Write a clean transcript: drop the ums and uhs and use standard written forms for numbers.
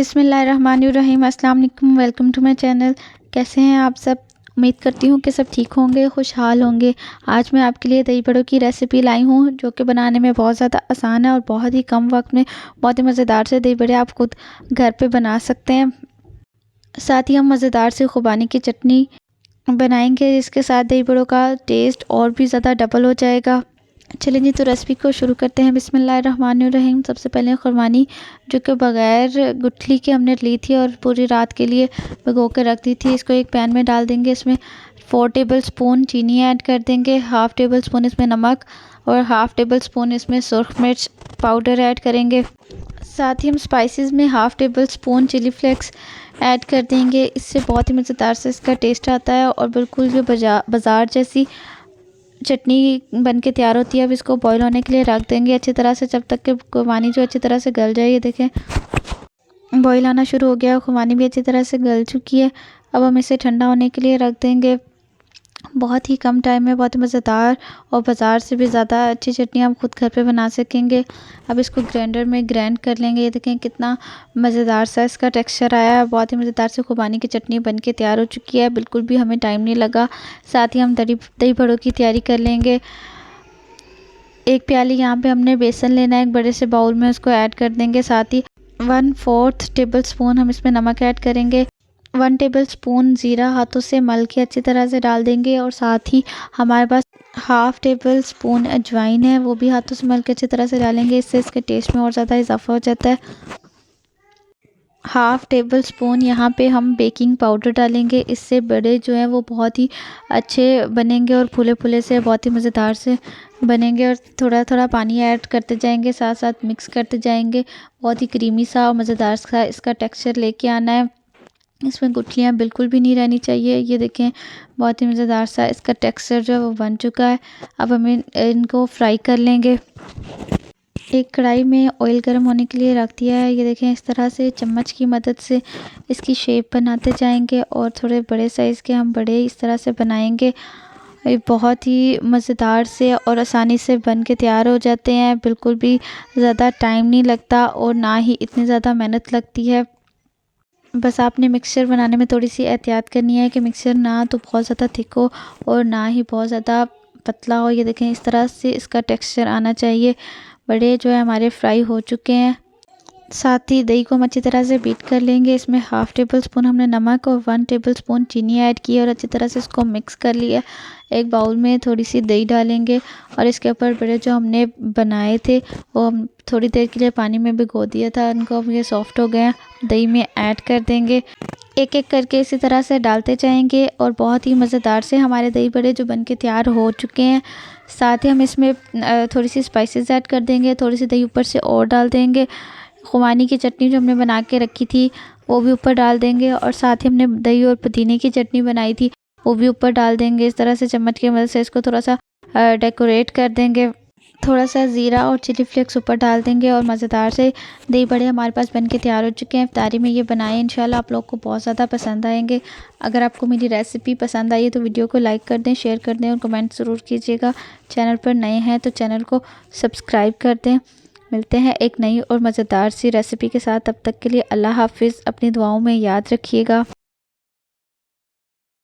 बिस्मिल्लाहिर्रहमानिर्रहीम। अस्सलाम वालेकुम। Welcome to my channel. कैसे हैं आप सब? उम्मीद करती हूँ कि सब ठीक होंगे, खुशहाल होंगे। आज मैं आपके लिए दही बड़ों की रेसिपी लाई हूँ जो कि बनाने में बहुत ज़्यादा आसान है और बहुत ही कम वक्त में बहुत ही मज़ेदार से दही बड़े आप खुद घर पे बना सकते हैं। साथ ही हम मज़ेदार से खुबानी की चटनी बनाएंगे, इसके साथ दही बड़ों का टेस्ट और भी ज़्यादा डबल हो जाएगा। चलिए जी, तो रेसिपी को शुरू करते हैं। बिस्मिल्लाहिर्रहमानिर्रहीम। सबसे पहले खुरमानी जो कि बग़ैर गुठली के हमने ली थी और पूरी रात के लिए भिगो के रख दी थी, इसको एक पैन में डाल देंगे। इसमें 4 टेबल स्पून चीनी ऐड कर देंगे, हाफ़ टेबल स्पून इसमें नमक और हाफ़ टेबल स्पून इसमें सुरख मिर्च पाउडर ऐड करेंगे। साथ ही हम स्पाइसेस में half tablespoon chilli flakes add कर देंगे। इससे बहुत ही मज़ेदार से इसका टेस्ट आता है और बिल्कुल जो बाज़ार जैसी चटनी बन के तैयार होती है। अब इसको बॉईल होने के लिए रख देंगे अच्छी तरह से, जब तक कि खुबानी जो अच्छी तरह से गल जाए। ये देखें बॉईल आना शुरू हो गया, खुबानी भी अच्छी तरह से गल चुकी है। अब हम इसे ठंडा होने के लिए रख देंगे। बहुत ही कम टाइम में बहुत ही मज़ेदार और बाज़ार से भी ज़्यादा अच्छी चटनी आप खुद घर पे बना सकेंगे। अब इसको ग्राइंडर में ग्राइंड कर लेंगे। ये देखें कितना मज़ेदार सा इसका टेक्सचर आया है। बहुत ही मज़ेदार से खुबानी की चटनी बन के तैयार हो चुकी है, बिल्कुल भी हमें टाइम नहीं लगा। साथ ही हम दही बड़ों की तैयारी कर लेंगे। एक प्याली यहाँ पे हमने बेसन लेना है, एक बड़े से बाउल में उसको ऐड कर देंगे। साथ ही 1/4 टेबल स्पून हम इसमें नमक ऐड करेंगे। 1 टेबल स्पून ज़ीरा हाथों से मल के अच्छी तरह से डाल देंगे और साथ ही हमारे पास हाफ़ टेबल स्पून अजवाइन है, वो भी हाथों से मल के अच्छी तरह से डालेंगे। इससे इसके टेस्ट में और ज़्यादा इजाफा हो जाता है। हाफ़ टेबल स्पून यहाँ पे हम बेकिंग पाउडर डालेंगे, इससे बड़े जो हैं वो बहुत ही अच्छे बनेंगे और फूले फूले से बहुत ही मज़ेदार से बनेंगे। और थोड़ा थोड़ा पानी ऐड करते जाएंगे, साथ साथ मिक्स करते जाएंगे। बहुत ही क्रीमी सा और मज़ेदार सा इसका टेक्सचर लेके आना है। इसमें गुठलियाँ बिल्कुल भी नहीं रहनी चाहिए। ये देखें बहुत ही मज़ेदार सा इसका टेक्सचर जो है वो बन चुका है। अब हम इनको फ्राई कर लेंगे। एक कढ़ाई में ऑयल गर्म होने के लिए रख दिया है। ये देखें इस तरह से चम्मच की मदद से इसकी शेप बनाते जाएंगे और थोड़े बड़े साइज़ के हम बड़े इस तरह से बनाएंगे। ये बहुत ही मज़ेदार से और आसानी से बन के तैयार हो जाते हैं, बिल्कुल भी ज़्यादा टाइम नहीं लगता और ना ही इतनी ज़्यादा मेहनत लगती है। बस आपने मिक्सचर बनाने में थोड़ी सी एहतियात करनी है कि मिक्सचर ना तो बहुत ज़्यादा थिक हो और ना ही बहुत ज़्यादा पतला हो। ये देखें इस तरह से इसका टेक्सचर आना चाहिए। बड़े जो है हमारे फ्राई हो चुके हैं। साथ ही दही को हम अच्छी तरह से बीट कर लेंगे। इसमें हाफ़ टेबल स्पून हमने नमक और 1 टेबल स्पून चीनी ऐड की और अच्छी तरह से इसको मिक्स कर लिया। एक बाउल में थोड़ी सी दही डालेंगे और इसके ऊपर बड़े जो हमने बनाए थे वो हम थोड़ी देर के लिए पानी में भिगो दिया था, उनको अब ये सॉफ्ट हो गए, दही में ऐड कर देंगे। एक एक करके इसी तरह से डालते जाएंगे और बहुत ही मज़ेदार से हमारे दही बड़े जो बन के तैयार हो चुके हैं। साथ ही हम इसमें थोड़ी सी स्पाइसेस ऐड कर देंगे, थोड़ी सी दही ऊपर से और डाल देंगे। खुबानी की चटनी जो हमने बना के रखी थी वो भी ऊपर डाल देंगे और साथ ही हमने दही और पुदीने की चटनी बनाई थी वो भी ऊपर डाल देंगे। इस तरह से चम्मच की मदद से इसको थोड़ा सा डेकोरेट कर देंगे। थोड़ा सा ज़ीरा और चिली फ्लेक्स ऊपर डाल देंगे और मज़ेदार से दही बड़े हमारे पास बन के तैयार हो चुके हैं। इफ्तारी में ये बनाएं, इंशाल्लाह आप लोग को बहुत ज़्यादा पसंद आएंगे। अगर आपको मेरी रेसिपी पसंद आई है तो वीडियो को लाइक कर दें, शेयर कर दें और कमेंट ज़रूर कीजिएगा। चैनल पर नए हैं तो चैनल को सब्सक्राइब कर दें। मिलते हैं एक नई और मज़ेदार सी रेसिपी के साथ, तब तक के लिए अल्लाह हाफिज़। अपनी दुआओं में याद रखिएगा।